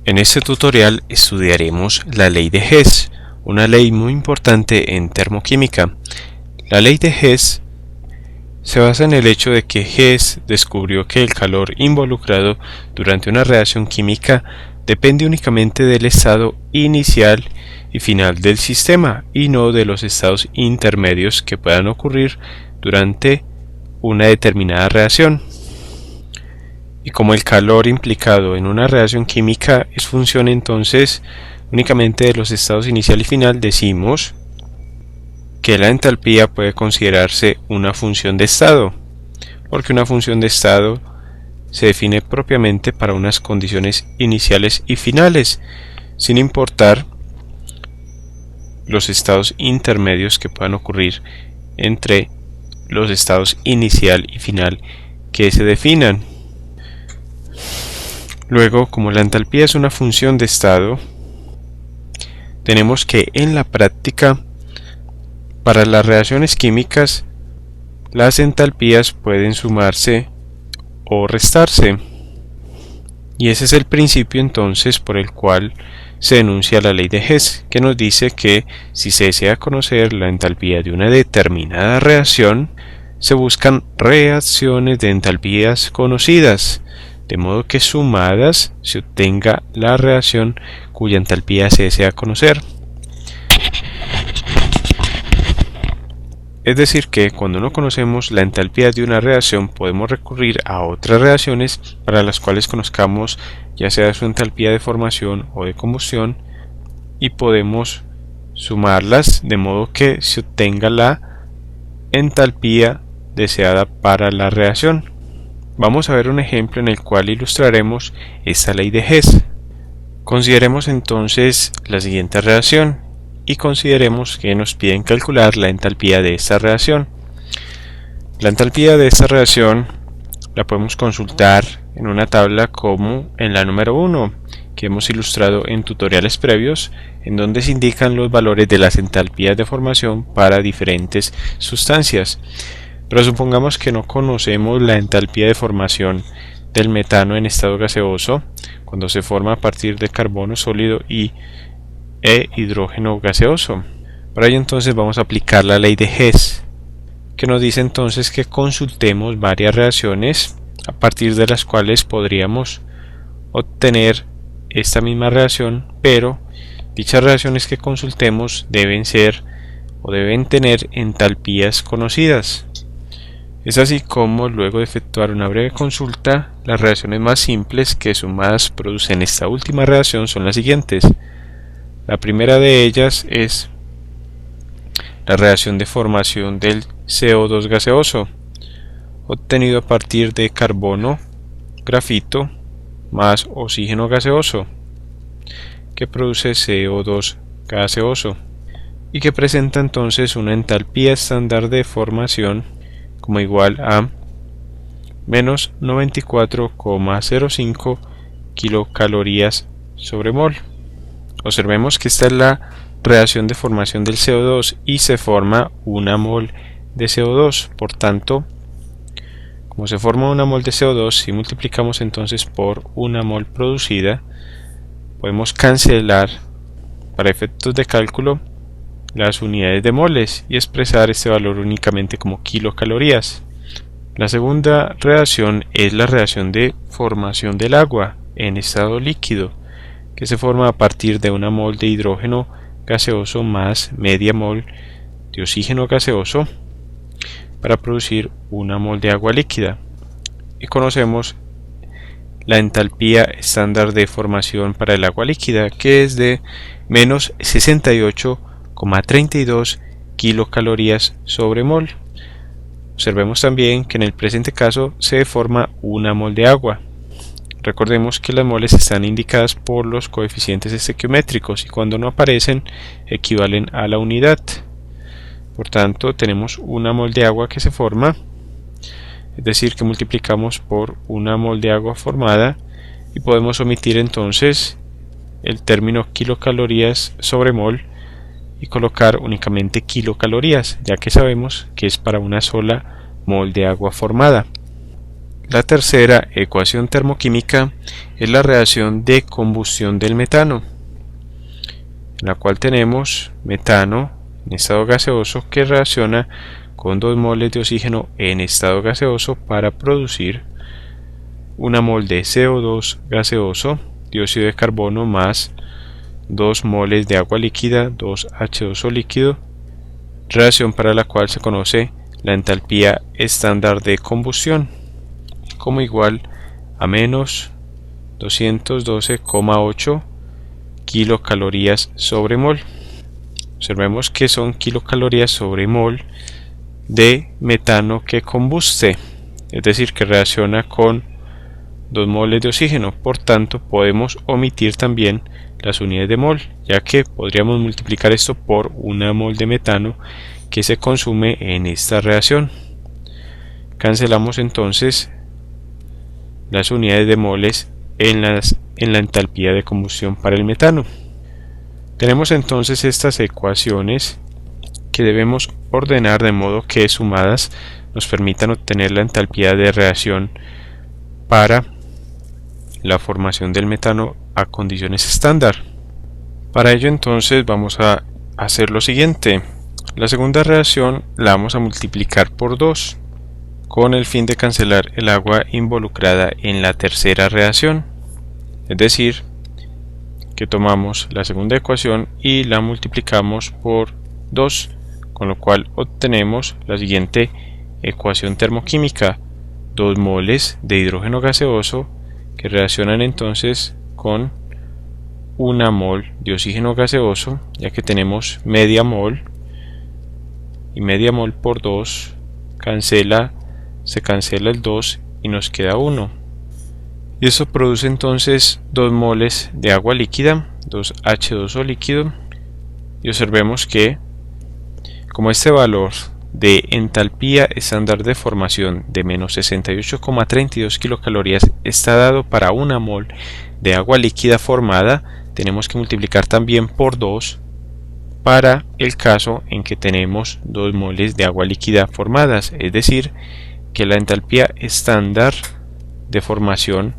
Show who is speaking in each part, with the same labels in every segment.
Speaker 1: En este tutorial estudiaremos la ley de Hess, una ley muy importante en termoquímica. La ley de Hess se basa en el hecho de que Hess descubrió que el calor involucrado durante una reacción química depende únicamente del estado inicial y final del sistema y no de los estados intermedios que puedan ocurrir durante una determinada reacción. Y como el calor implicado en una reacción química es función entonces únicamente de los estados inicial y final, decimos que la entalpía puede considerarse una función de estado, porque una función de estado se define propiamente para unas condiciones iniciales y finales, sin importar los estados intermedios que puedan ocurrir entre los estados inicial y final que se definan. Luego, como la entalpía es una función de estado, tenemos que en la práctica, para las reacciones químicas, las entalpías pueden sumarse o restarse. Y ese es el principio entonces por el cual se enuncia la ley de Hess, que nos dice que si se desea conocer la entalpía de una determinada reacción, se buscan reacciones de entalpías conocidas, de modo que sumadas se obtenga la reacción cuya entalpía se desea conocer. Es decir que cuando no conocemos la entalpía de una reacción podemos recurrir a otras reacciones para las cuales conozcamos ya sea su entalpía de formación o de combustión y podemos sumarlas de modo que se obtenga la entalpía deseada para la reacción. Vamos a ver un ejemplo en el cual ilustraremos esta ley de Hess. Consideremos entonces la siguiente reacción y consideremos que nos piden calcular la entalpía de esta reacción. La entalpía de esta reacción la podemos consultar en una tabla como en la número 1 que hemos ilustrado en tutoriales previos, en donde se indican los valores de las entalpías de formación para diferentes sustancias. Pero supongamos que no conocemos la entalpía de formación del metano en estado gaseoso, cuando se forma a partir de carbono sólido e hidrógeno gaseoso. Para ello entonces vamos a aplicar la ley de Hess, que nos dice entonces que consultemos varias reacciones a partir de las cuales podríamos obtener esta misma reacción, pero dichas reacciones que consultemos deben tener entalpías conocidas. Es así como, luego de efectuar una breve consulta, las reacciones más simples que sumadas producen esta última reacción son las siguientes. La primera de ellas es la reacción de formación del CO2 gaseoso, obtenido a partir de carbono, grafito, más oxígeno gaseoso, que produce CO2 gaseoso, y que presenta entonces una entalpía estándar de formación como igual a menos 94,05 kilocalorías sobre mol. Observemos que esta es la reacción de formación del CO2 y se forma una mol de CO2. Por tanto, como se forma una mol de CO2, si multiplicamos entonces por una mol producida, podemos cancelar para efectos de cálculo las unidades de moles y expresar este valor únicamente como kilocalorías. La segunda reacción es la reacción de formación del agua en estado líquido, que se forma a partir de una mol de hidrógeno gaseoso más media mol de oxígeno gaseoso para producir una mol de agua líquida. Y conocemos la entalpía estándar de formación para el agua líquida, que es de menos 68,32 kilocalorías sobre mol. Observemos también que en el presente caso se forma una mol de agua. Recordemos que las moles están indicadas por los coeficientes estequiométricos y cuando no aparecen equivalen a la unidad. Por tanto, tenemos una mol de agua que se forma, es decir, que multiplicamos por una mol de agua formada y podemos omitir entonces el término kilocalorías sobre mol y colocar únicamente kilocalorías, ya que sabemos que es para una sola mol de agua formada. La tercera ecuación termoquímica es la reacción de combustión del metano, en la cual tenemos metano en estado gaseoso que reacciona con 2 moles de oxígeno en estado gaseoso para producir 1 mol de CO2 gaseoso, dióxido de carbono, más 2 moles de agua líquida, 2H2O líquido, reacción para la cual se conoce la entalpía estándar de combustión como igual a menos 212,8 kilocalorías sobre mol. Observemos que son kilocalorías sobre mol de metano que combuste, es decir, que reacciona con 2 moles de oxígeno. Por tanto, podemos omitir también las unidades de mol, ya que podríamos multiplicar esto por 1 mol de metano que se consume en esta reacción. Cancelamos entonces las unidades de moles en la entalpía de combustión para el metano. Tenemos entonces estas ecuaciones que debemos ordenar de modo que sumadas nos permitan obtener la entalpía de reacción para la formación del metano a condiciones estándar. Para ello entonces vamos a hacer lo siguiente. La segunda reacción la vamos a multiplicar por 2 con el fin de cancelar el agua involucrada en la tercera reacción, es decir, que tomamos la segunda ecuación y la multiplicamos por 2, con lo cual obtenemos la siguiente ecuación termoquímica: 2 moles de hidrógeno gaseoso que reaccionan entonces con 1 mol de oxígeno gaseoso, ya que tenemos media mol, y media mol por 2 se cancela el 2 y nos queda 1. Y eso produce entonces 2 moles de agua líquida, 2H2O líquido, y observemos que como este valor de entalpía estándar de formación de menos 68,32 kilocalorías está dado para 1 mol de agua líquida formada, tenemos que multiplicar también por 2 para el caso en que tenemos 2 moles de agua líquida formadas, es decir, que la entalpía estándar de formación,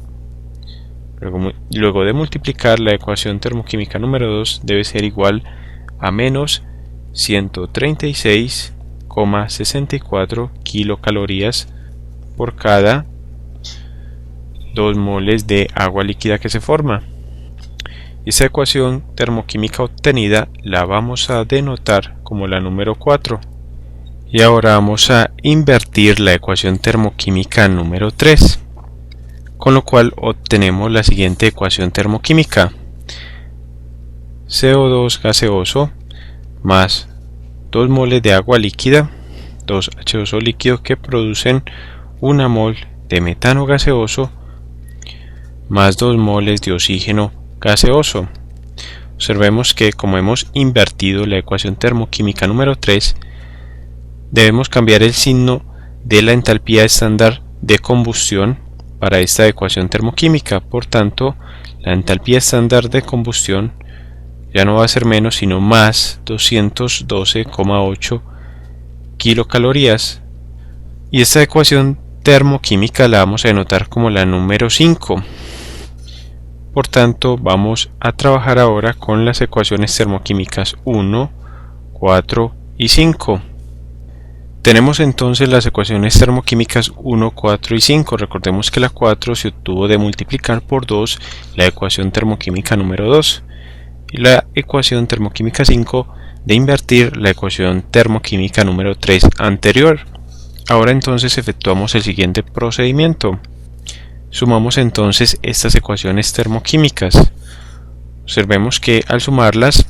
Speaker 1: luego de multiplicar la ecuación termoquímica número 2, debe ser igual a menos 136,64 kilocalorías por cada 2 moles de agua líquida que se forma. Esta ecuación termoquímica obtenida la vamos a denotar como la número 4. Y ahora vamos a invertir la ecuación termoquímica número 3, con lo cual obtenemos la siguiente ecuación termoquímica: CO2 gaseoso más 2 moles de agua líquida, 2H2O líquido, que producen 1 mol de metano gaseoso más 2 moles de oxígeno gaseoso. Observemos que como hemos invertido la ecuación termoquímica número 3, debemos cambiar el signo de la entalpía estándar de combustión para esta ecuación termoquímica. Por tanto, la entalpía estándar de combustión ya no va a ser menos sino más 212,8 kilocalorías, y esta ecuación termoquímica la vamos a denotar como la número 5. Por tanto, vamos a trabajar ahora con las ecuaciones termoquímicas 1, 4 y 5. Tenemos entonces las ecuaciones termoquímicas 1, 4 y 5. Recordemos que la 4 se obtuvo de multiplicar por 2 la ecuación termoquímica número 2 y la ecuación termoquímica 5 de invertir la ecuación termoquímica número 3 anterior. Ahora entonces efectuamos el siguiente procedimiento. Sumamos entonces estas ecuaciones termoquímicas. Observemos que al sumarlas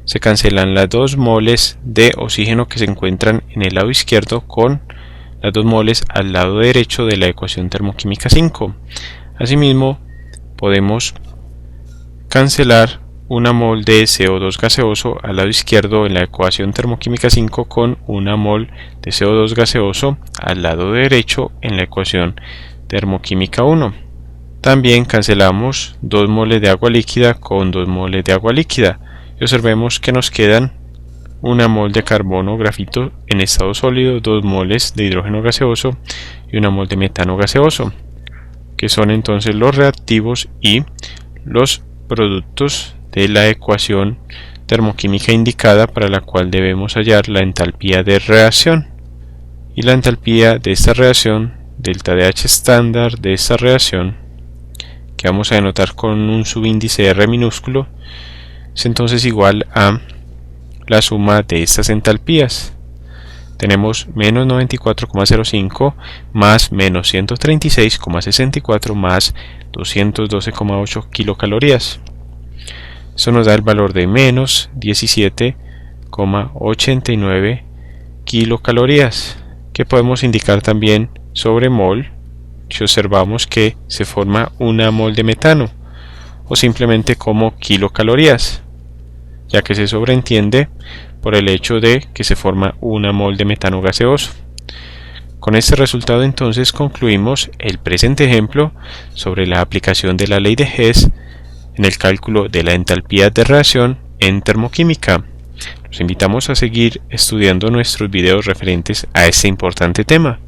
Speaker 1: se cancelan las 2 moles de oxígeno que se encuentran en el lado izquierdo con las 2 moles al lado derecho de la ecuación termoquímica 5. Asimismo, podemos cancelar 1 mol de CO2 gaseoso al lado izquierdo en la ecuación termoquímica 5 con 1 mol de CO2 gaseoso al lado derecho en la ecuación termoquímica 1. También cancelamos 2 moles de agua líquida con 2 moles de agua líquida y observemos que nos quedan 1 mol de carbono grafito en estado sólido, 2 moles de hidrógeno gaseoso y 1 mol de metano gaseoso, que son entonces los reactivos y los productos de la ecuación termoquímica indicada, para la cual debemos hallar la entalpía de reacción. Y la entalpía de esta reacción, delta de H estándar de esta reacción, que vamos a denotar con un subíndice R minúsculo, es entonces igual a la suma de estas entalpías. Tenemos menos 94,05 más menos 136,64 más 212,8 kilocalorías. Eso nos da el valor de menos 17,89 kilocalorías, que podemos indicar también sobre mol si observamos que se forma 1 mol de metano, o simplemente como kilocalorías, ya que se sobreentiende por el hecho de que se forma 1 mol de metano gaseoso. Con este resultado entonces concluimos el presente ejemplo sobre la aplicación de la ley de Hess en el cálculo de la entalpía de reacción en termoquímica. Los invitamos a seguir estudiando nuestros videos referentes a este importante tema.